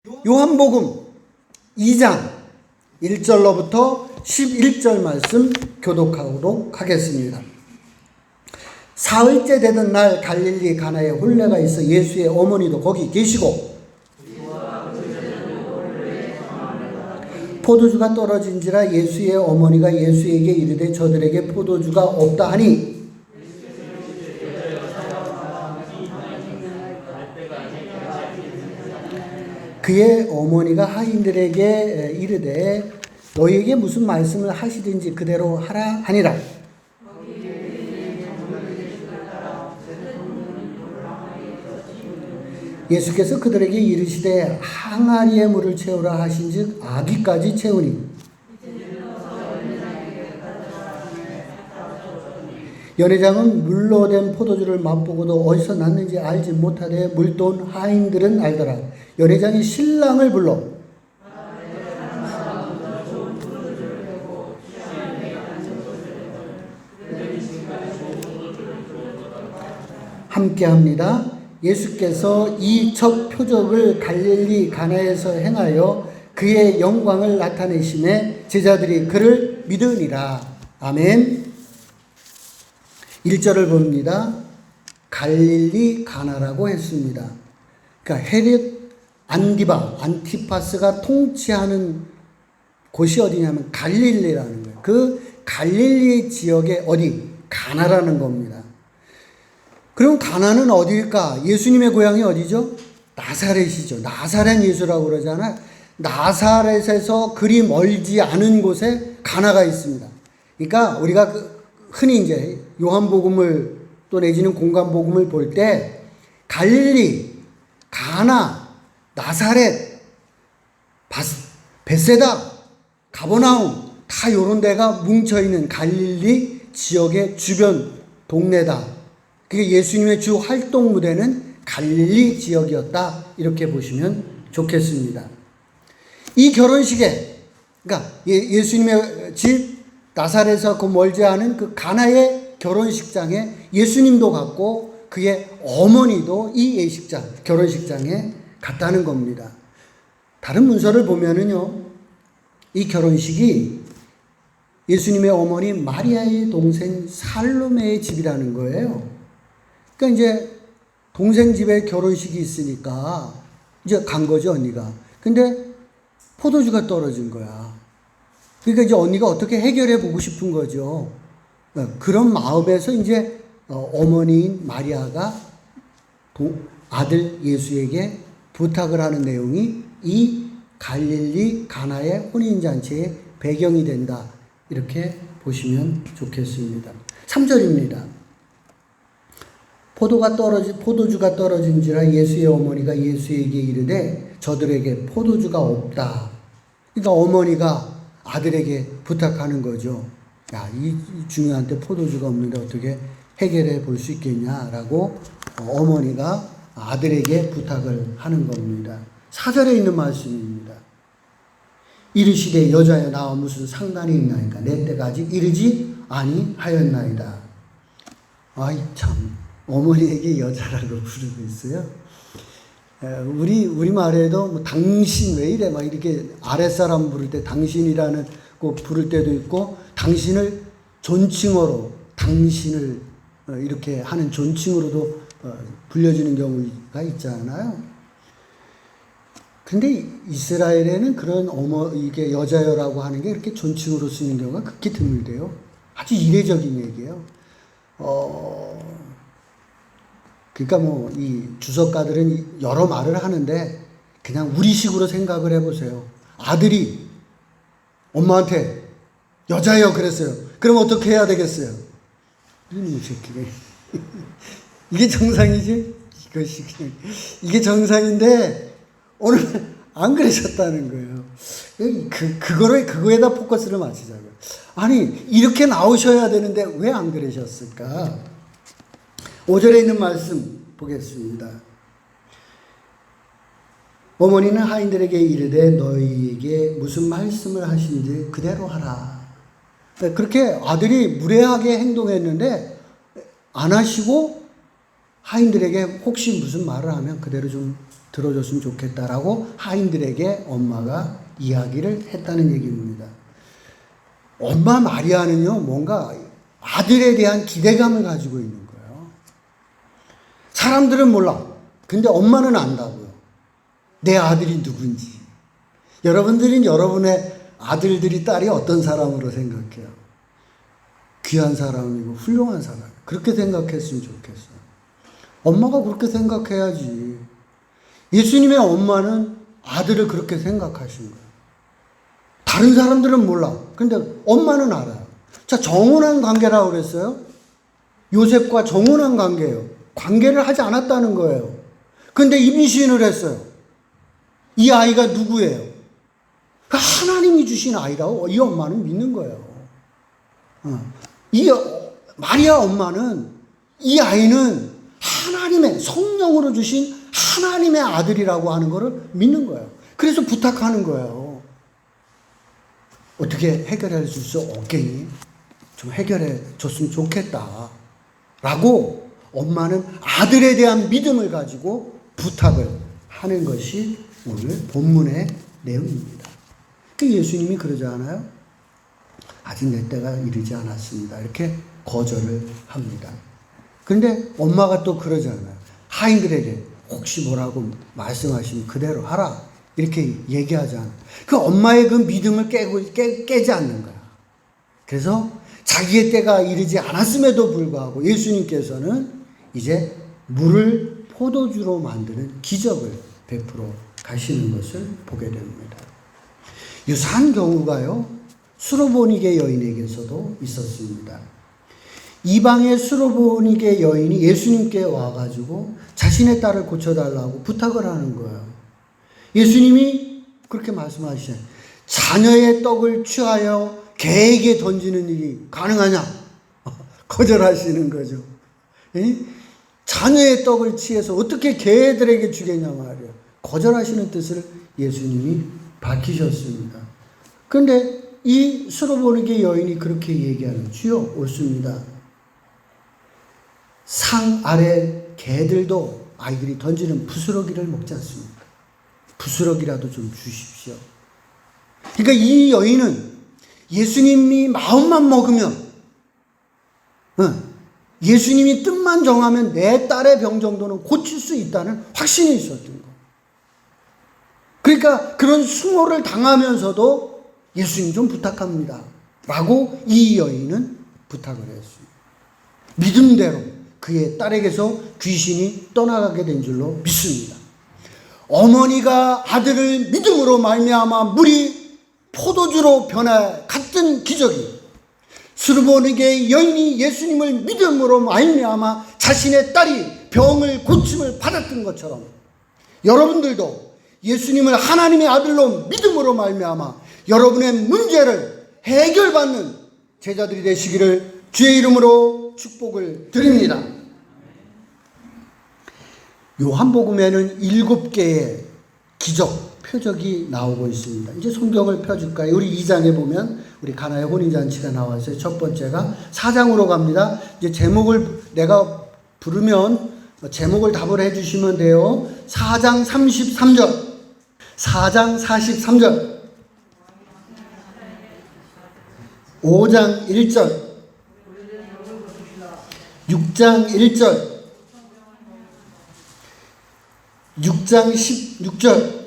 요한복음 2장 1절로부터 11절 말씀 교독하도록 하겠습니다. 사흘째 되던 날 갈릴리 가나에 혼례가 있어 예수의 어머니도 거기 계시고 포도주가 떨어진지라 예수의 어머니가 예수에게 이르되 저들에게 포도주가 없다 하니 그의 어머니가 하인들에게 이르되 너희에게 무슨 말씀을 하시든지 그대로 하라 하니라. 예수께서 그들에게 이르시되 항아리에 물을 채우라 하신즉 아기까지 채우니 연회장은 물로 된 포도주를 맛보고도 어디서 났는지 알지 못하되 물돈 하인들은 알더라. 연회장이 신랑을 불러 함께합니다. 예수께서 이 첫 표적을 갈릴리 가나에서 행하여 그의 영광을 나타내심에 제자들이 그를 믿으니라. 아멘. 1절을 봅니다. 갈릴리 가나라고 했습니다. 그러니까 헤롯 안티파스가 통치하는 곳이 어디냐면 갈릴리라는 거예요. 그 갈릴리 지역의 어디? 가나라는 겁니다. 그럼 가나는 어디일까? 예수님의 고향이 어디죠? 나사렛이죠. 나사렛 예수라고 그러잖아요. 나사렛에서 그리 멀지 않은 곳에 가나가 있습니다. 그러니까 우리가 흔히 이제 요한복음을 또 내지는 공관복음을 볼 때 갈릴리, 가나, 나사렛, 벳세다, 가버나움 다 이런 데가 뭉쳐있는 갈릴리 지역의 주변 동네다. 그게 예수님의 주 활동 무대는 갈릴리 지역이었다. 이렇게 보시면 좋겠습니다. 이 결혼식에 그러니까 예수님의 집 나사렛에서 그 멀지 않은 그 가나의 결혼식장에 예수님도 갔고 그의 어머니도 이 예식장, 결혼식장에 갔다는 겁니다. 다른 문서를 보면은요, 이 결혼식이 예수님의 어머니 마리아의 동생 살로메의 집이라는 거예요. 그러니까 이제 동생 집에 결혼식이 있으니까 이제 간 거죠, 언니가. 근데 포도주가 떨어진 거야. 그러니까 이제 언니가 어떻게 해결해 보고 싶은 거죠. 그런 마음에서 이제 어머니인 마리아가 아들 예수에게 부탁을 하는 내용이 이 갈릴리 가나의 혼인잔치의 배경이 된다. 이렇게 보시면 좋겠습니다. 3절입니다. 포도주가 떨어진지라 예수의 어머니가 예수에게 이르되 저들에게 포도주가 없다. 그러니까 어머니가 아들에게 부탁하는 거죠. 야, 이 중요한 때 포도주가 없는데 어떻게 해결해 볼 수 있겠냐라고 어머니가 아들에게 부탁을 하는 겁니다. 4절에 있는 말씀입니다. 이르시되 여자여 나와 무슨 상관이 있나이까 내 때가 아직 이르지 아니하였나이다. 아이 참 어머니에게 여자라고 부르고 있어요. 우리 말에도 뭐 당신 왜 이래 막 이렇게 아랫사람 부를 때 당신이라는 거 부를 때도 있고 당신을 존칭어로 당신을 이렇게 하는 존칭으로도 불려지는 경우가 있잖아요. 근데 이스라엘에는 그런 이게 여자여라고 하는 게 이렇게 존칭으로 쓰는 경우가 극히 드물대요. 아주 이례적인 얘기예요. 그러니까 뭐 이 주석가들은 여러 말을 하는데 그냥 우리식으로 생각을 해보세요. 아들이 엄마한테 여자예요 그랬어요. 그럼 어떻게 해야 되겠어요? 이놈의 새끼가. 이게 정상이지? 이게 정상인데 오늘 안 그러셨다는 거예요. 그거에다 포커스를 맞추자고요. 아니 이렇게 나오셔야 되는데 왜 안 그러셨을까? 5절에 있는 말씀 보겠습니다. 어머니는 하인들에게 이르되 너희에게 무슨 말씀을 하신지 그대로 하라. 그렇게 아들이 무례하게 행동했는데 안 하시고 하인들에게 혹시 무슨 말을 하면 그대로 좀 들어줬으면 좋겠다라고 하인들에게 엄마가 이야기를 했다는 얘기입니다. 엄마 마리아는요, 뭔가 아들에 대한 기대감을 가지고 있는 거예요. 사람들은 몰라. 근데 엄마는 안다고요. 내 아들이 누군지. 여러분들은 여러분의 아들들이 딸이 어떤 사람으로 생각해요? 귀한 사람이고 훌륭한 사람. 그렇게 생각했으면 좋겠어요. 엄마가 그렇게 생각해야지. 예수님의 엄마는 아들을 그렇게 생각하신 거예요. 다른 사람들은 몰라. 근데 엄마는 알아요. 자, 정혼한 관계라고 그랬어요. 요셉과 정혼한 관계예요. 관계를 하지 않았다는 거예요. 근데 임신을 했어요. 이 아이가 누구예요? 하나님이 주신 아이라고 이 엄마는 믿는 거예요. 이 마리아 엄마는 이 아이는 하나님의 성령으로 주신 하나님의 아들이라고 하는 것을 믿는 거예요. 그래서 부탁하는 거예요. 어떻게 해결해 줄 수 없겠니? 좀 해결해 줬으면 좋겠다. 라고 엄마는 아들에 대한 믿음을 가지고 부탁을 하는 것이 오늘 본문의 내용입니다. 예수님이 그러지 않아요? 아직 내 때가 이르지 않았습니다. 이렇게 거절을 합니다. 그런데 엄마가 또 그러지 않아요. 하인들에게 혹시 뭐라고 말씀하시면 그대로 하라. 이렇게 얘기하지 않아요. 그 엄마의 그 믿음을 깨지 않는 거야. 그래서 자기의 때가 이르지 않았음에도 불구하고 예수님께서는 이제 물을 포도주로 만드는 기적을 베풀어 가시는 것을 보게 됩니다. 유사한 경우가요, 수로보니게 여인에게서도 있었습니다. 이방의 수로보니게 여인이 예수님께 와가지고 자신의 딸을 고쳐달라고 부탁을 하는 거예요. 예수님이 그렇게 말씀하시잖아요. 자녀의 떡을 취하여 개에게 던지는 일이 가능하냐? 거절하시는 거죠. 자녀의 떡을 취해서 어떻게 개들에게 주겠냐 말이에요. 거절하시는 뜻을 예수님이 밝히셨습니다. 그런데 이 수로보니게 여인이 그렇게 얘기하는 주여 옳습니다. 상 아래 개들도 아이들이 던지는 부스러기를 먹지 않습니까? 부스러기라도 좀 주십시오. 그러니까 이 여인은 예수님이 마음만 먹으면, 예수님이 뜻만 정하면 내 딸의 병 정도는 고칠 수 있다는 확신이 있었던 거예요. 그러니까 그런 수모를 당하면서도 예수님 좀 부탁합니다. 라고 이 여인은 부탁을 했습니다. 믿음대로 그의 딸에게서 귀신이 떠나가게 된 줄로 믿습니다. 어머니가 아들을 믿음으로 말미암아 물이 포도주로 변화 같은 기적이 수르보니게 여인이 예수님을 믿음으로 말미암아 자신의 딸이 병을 고침을 받았던 것처럼 여러분들도 예수님을 하나님의 아들로 믿음으로 말미암아 여러분의 문제를 해결받는 제자들이 되시기를 주의 이름으로 축복을 드립니다. 요한복음에는 7개의 기적, 표적이 나오고 있습니다. 이제 성경을 펴줄까요? 우리 2장에 보면 우리 가나의 혼인잔치가 나와 있어요. 첫 번째가 4장으로 갑니다. 이제 제목을 내가 부르면 제목을 답을 해주시면 돼요. 4장 33절, 4장 43절, 5장 1절, 6장 1절, 6장 16절,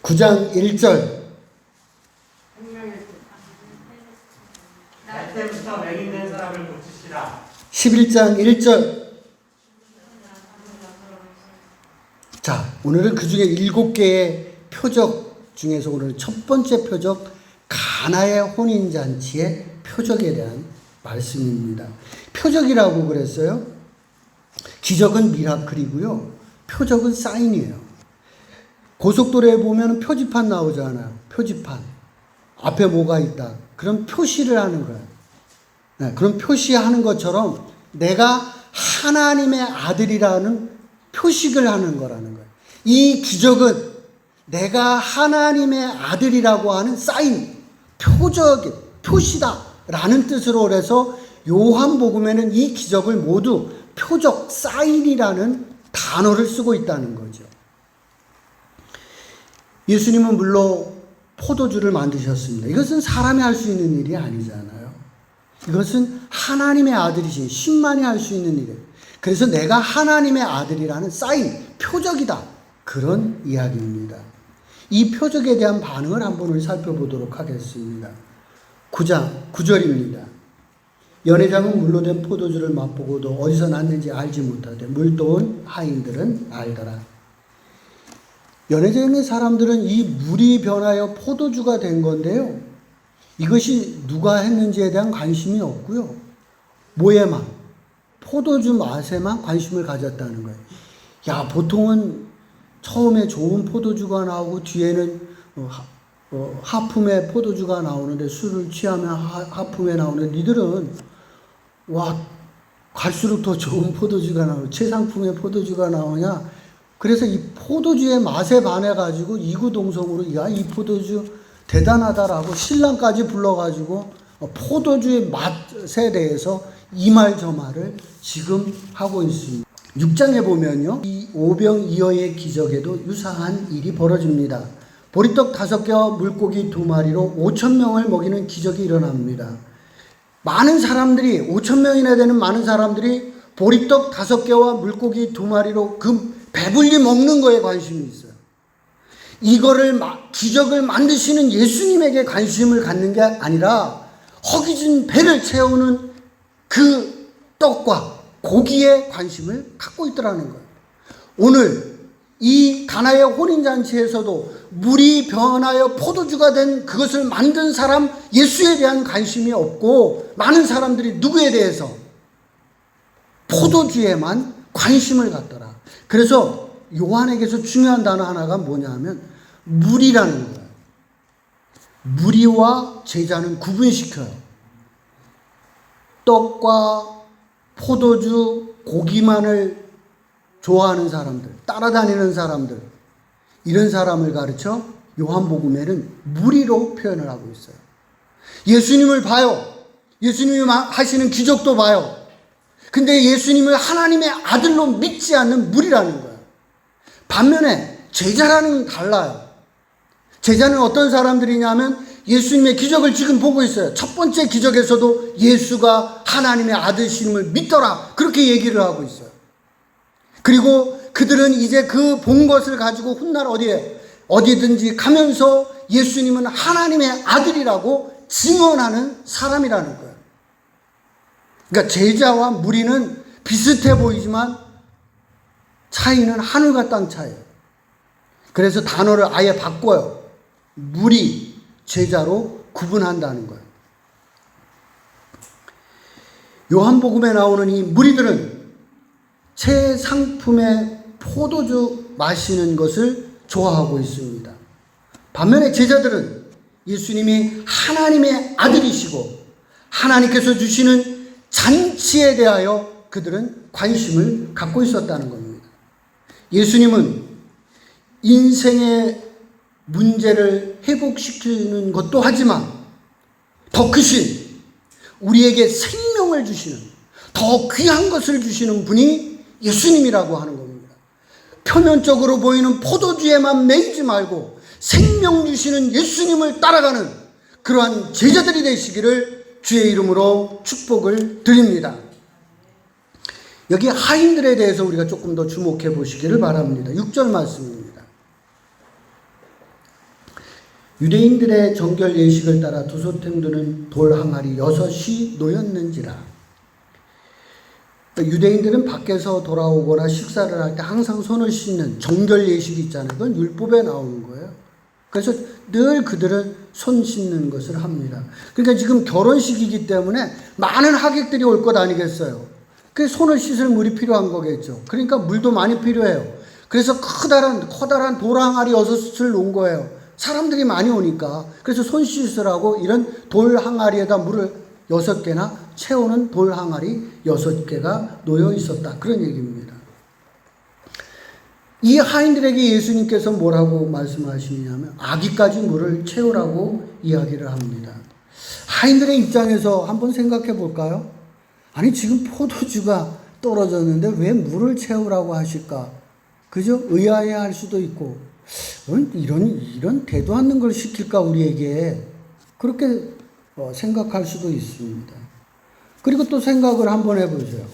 9장 1절, 날 때부터 맹인된 사람을 고치시라. 11장 1절. 자, 오늘은 그 중에 7개의 표적 중에서 오늘 첫 번째 표적, 가나의 혼인잔치의 표적에 대한 말씀입니다. 표적이라고 그랬어요. 기적은 미라클이고요. 표적은 사인이에요. 고속도로에 보면 표지판 나오잖아요. 표지판. 앞에 뭐가 있다. 그런 표시를 하는 거예요. 네, 그런 표시하는 것처럼 내가 하나님의 아들이라는 표식을 하는 거라는 거예요. 이 기적은 내가 하나님의 아들이라고 하는 사인, 표시다라는 뜻으로 그래서 요한복음에는 이 기적을 모두 표적, 사인이라는 단어를 쓰고 있다는 거죠. 예수님은 물론 포도주를 만드셨습니다. 이것은 사람이 할 수 있는 일이 아니잖아요. 이것은 하나님의 아들이신 신만이 할 수 있는 일이에요. 그래서 내가 하나님의 아들이라는 사인, 표적이다. 그런 이야기입니다. 이 표적에 대한 반응을 한번 우리 살펴보도록 하겠습니다. 9절입니다. 연회장은 물로 된 포도주를 맛보고도 어디서 났는지 알지 못하되 물도온 하인들은 알더라. 연회장의 사람들은 이 물이 변하여 포도주가 된 건데요. 이것이 누가 했는지에 대한 관심이 없고요. 뭐에만? 포도주 맛에만 관심을 가졌다는 거예요. 야, 보통은 처음에 좋은 포도주가 나오고 뒤에는 하품의 포도주가 나오는데 술을 취하면 하품에 나오는데 니들은 와 갈수록 더 좋은 포도주가 나오고 최상품의 포도주가 나오냐. 그래서 이 포도주의 맛에 반해가지고 이구동성으로 야, 이 포도주 대단하다라고 신랑까지 불러가지고 포도주의 맛에 대해서 이 말 저 말을 지금 하고 있습니다. 6장에 보면요, 이 오병이어의 기적에도 유사한 일이 벌어집니다. 보리떡 5개와 물고기 2마리로 5,000명을 먹이는 기적이 일어납니다. 많은 사람들이 5,000명이나 되는 많은 사람들이 보리떡 5개와 물고기 2마리로 그 배불리 먹는 거에 관심이 있어요. 이거를 기적을 만드시는 예수님에게 관심을 갖는 게 아니라 허기진 배를 채우는 그 떡과 고기에 관심을 갖고 있더라는 거예요. 오늘 이 가나의 혼인잔치에서도 물이 변하여 포도주가 된 그것을 만든 사람 예수에 대한 관심이 없고 많은 사람들이 누구에 대해서 포도주에만 관심을 갖더라. 그래서 요한에게서 중요한 단어 하나가 뭐냐 하면 물이라는 거예요. 무리와 제자는 구분시켜요. 떡과 포도주, 고기만을 좋아하는 사람들, 따라다니는 사람들, 이런 사람을 가르쳐 요한복음에는 무리로 표현을 하고 있어요. 예수님을 봐요. 예수님이 하시는 기적도 봐요. 근데 예수님을 하나님의 아들로 믿지 않는 무리라는 거예요. 반면에 제자라는 건 달라요. 제자는 어떤 사람들이냐면 예수님의 기적을 지금 보고 있어요. 첫 번째 기적에서도 예수가 하나님의 아들이심을 믿더라. 그렇게 얘기를 하고 있어요. 그리고 그들은 이제 그 본 것을 가지고 훗날 어디든지 가면서 예수님은 하나님의 아들이라고 증언하는 사람이라는 거예요. 그러니까 제자와 무리는 비슷해 보이지만 차이는 하늘과 땅 차이예요. 그래서 단어를 아예 바꿔요. 무리, 제자로 구분한다는 거예요. 요한복음에 나오는 이 무리들은 최상품의 포도주 마시는 것을 좋아하고 있습니다. 반면에 제자들은 예수님이 하나님의 아들이시고 하나님께서 주시는 잔치에 대하여 그들은 관심을 갖고 있었다는 겁니다. 예수님은 인생의 문제를 회복시키는 것도 하지만 더 크신 우리에게 생명을 주시는 더 귀한 것을 주시는 분이 예수님이라고 하는 겁니다. 표면적으로 보이는 포도주에만 매이지 말고 생명 주시는 예수님을 따라가는 그러한 제자들이 되시기를 주의 이름으로 축복을 드립니다. 여기 하인들에 대해서 우리가 조금 더 주목해 보시기를 바랍니다. 6절 말씀입니다. 유대인들의 정결 예식을 따라 두소템 드는 돌 항아리 6이 놓였는지라. 유대인들은 밖에서 돌아오거나 식사를 할 때 항상 손을 씻는 정결 예식이 있잖아요. 그건 율법에 나오는 거예요. 그래서 늘 그들은 손 씻는 것을 합니다. 그러니까 지금 결혼식이기 때문에 많은 하객들이 올 것 아니겠어요. 그래서 손을 씻을 물이 필요한 거겠죠. 그러니까 물도 많이 필요해요. 그래서 커다란 돌 항아리 6을 놓은 거예요. 사람들이 많이 오니까. 그래서 손 씻으라고 이런 돌 항아리에다 물을 6개나 채우는 돌 항아리 6개가 놓여 있었다. 그런 얘기입니다. 이 하인들에게 예수님께서 뭐라고 말씀하시냐면 아기까지 물을 채우라고 이야기를 합니다. 하인들의 입장에서 한번 생각해 볼까요? 아니 지금 포도주가 떨어졌는데 왜 물을 채우라고 하실까? 그죠? 의아해할 수도 있고 이런 대도 않는 걸 시킬까 우리에게 그렇게 생각할 수도 있습니다. 그리고 또 생각을 한번 해보세요.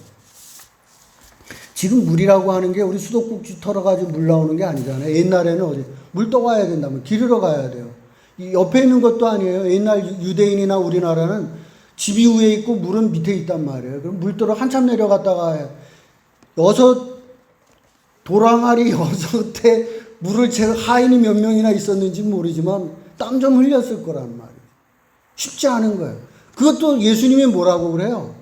지금 물이라고 하는 게 우리 수도꼭지 털어가지고 물 나오는 게 아니잖아요. 옛날에는 어디 물 떠가야 된다면 기르러 가야 돼요. 이 옆에 있는 것도 아니에요. 옛날 유대인이나 우리나라는 집이 위에 있고 물은 밑에 있단 말이에요. 그럼 물도로 한참 내려갔다가 도랑아리 6에 물을 채 하인이 몇 명이나 있었는지 모르지만 땀 좀 흘렸을 거란 말이에요. 쉽지 않은 거예요. 그것도 예수님이 뭐라고 그래요?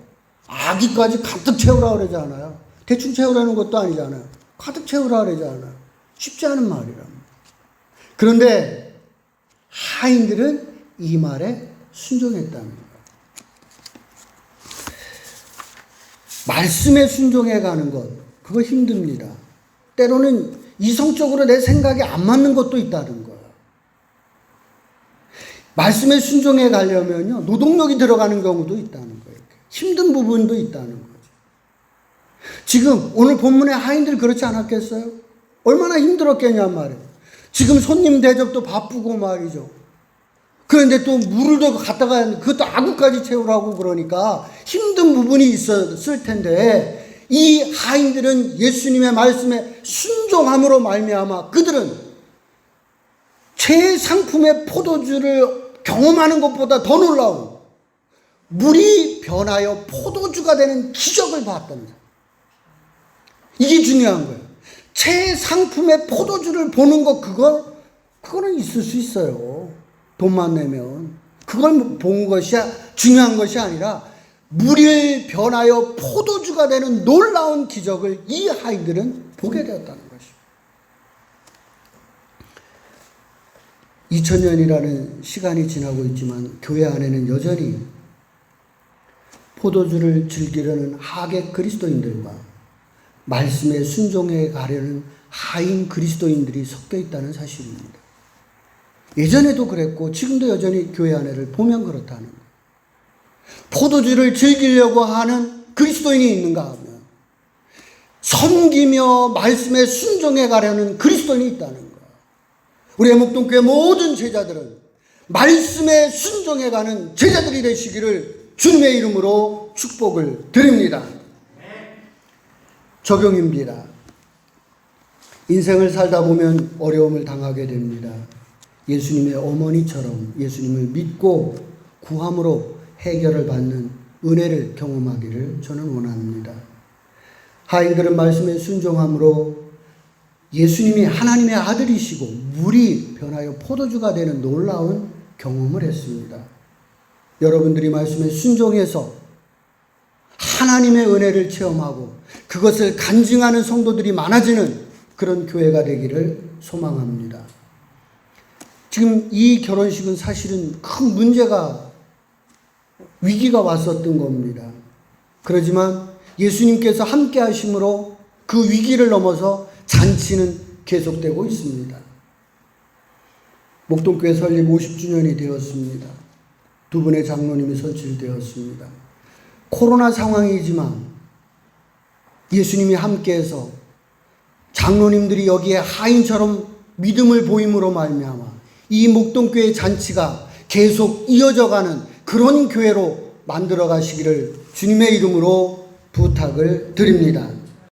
아기까지 가득 채우라 그러지 않아요. 대충 채우라는 것도 아니잖아요. 가득 채우라 그러지 않아요. 쉽지 않은 말이랍니다. 그런데 하인들은 이 말에 순종했다는 거예요. 말씀에 순종해 가는 것, 그거 힘듭니다. 때로는 이성적으로 내 생각이 안 맞는 것도 있다는 거예요. 말씀에 순종해 가려면요, 노동력이 들어가는 경우도 있다는 거예요. 힘든 부분도 있다는 거죠. 지금 오늘 본문의 하인들 그렇지 않았겠어요? 얼마나 힘들었겠냔 말이에요. 지금 손님 대접도 바쁘고 말이죠. 그런데 또 물을 더 갖다가 하는데 그것도 아구까지 채우라고 그러니까 힘든 부분이 있었을 텐데 이 하인들은 예수님의 말씀에 순종함으로 말미암아 그들은 최상품의 포도주를 경험하는 것보다 더 놀라운 물이 변하여 포도주가 되는 기적을 봤답니다. 이게 중요한 거예요. 최상품의 포도주를 보는 것 그거는 있을 수 있어요. 돈만 내면. 그걸 본 것이 중요한 것이 아니라 물이 변하여 포도주가 되는 놀라운 기적을 이 하인들은 보게 되었다는 것입니다. 2000년이라는 시간이 지나고 있지만 교회 안에는 여전히 포도주를 즐기려는 하객 그리스도인들과 말씀에 순종해 가려는 하인 그리스도인들이 섞여 있다는 사실입니다. 예전에도 그랬고 지금도 여전히 교회 안에를 보면 그렇다는 거예요. 포도주를 즐기려고 하는 그리스도인이 있는가 하면 섬기며 말씀에 순종해 가려는 그리스도인이 있다는 거예요. 우리 애목동교회 모든 제자들은 말씀에 순종해 가는 제자들이 되시기를 주님의 이름으로 축복을 드립니다. 적용입니다. 인생을 살다 보면 어려움을 당하게 됩니다. 예수님의 어머니처럼 예수님을 믿고 구함으로 해결을 받는 은혜를 경험하기를 저는 원합니다. 하인들은 말씀에 순종함으로 예수님이 하나님의 아들이시고 물이 변하여 포도주가 되는 놀라운 경험을 했습니다. 여러분들이 말씀에 순종해서 하나님의 은혜를 체험하고 그것을 간증하는 성도들이 많아지는 그런 교회가 되기를 소망합니다. 지금 이 결혼식은 사실은 큰 문제가 위기가 왔었던 겁니다. 그렇지만 예수님께서 함께 하심으로 그 위기를 넘어서 잔치는 계속되고 있습니다. 목동교회 설립 50주년이 되었습니다. 두 분의 장로님이 선출되었습니다. 코로나 상황이지만 예수님이 함께해서 장로님들이 여기에 하인처럼 믿음을 보임으로 말미암아 이 목동교회 잔치가 계속 이어져가는 그런 교회로 만들어 가시기를 주님의 이름으로 부탁을 드립니다.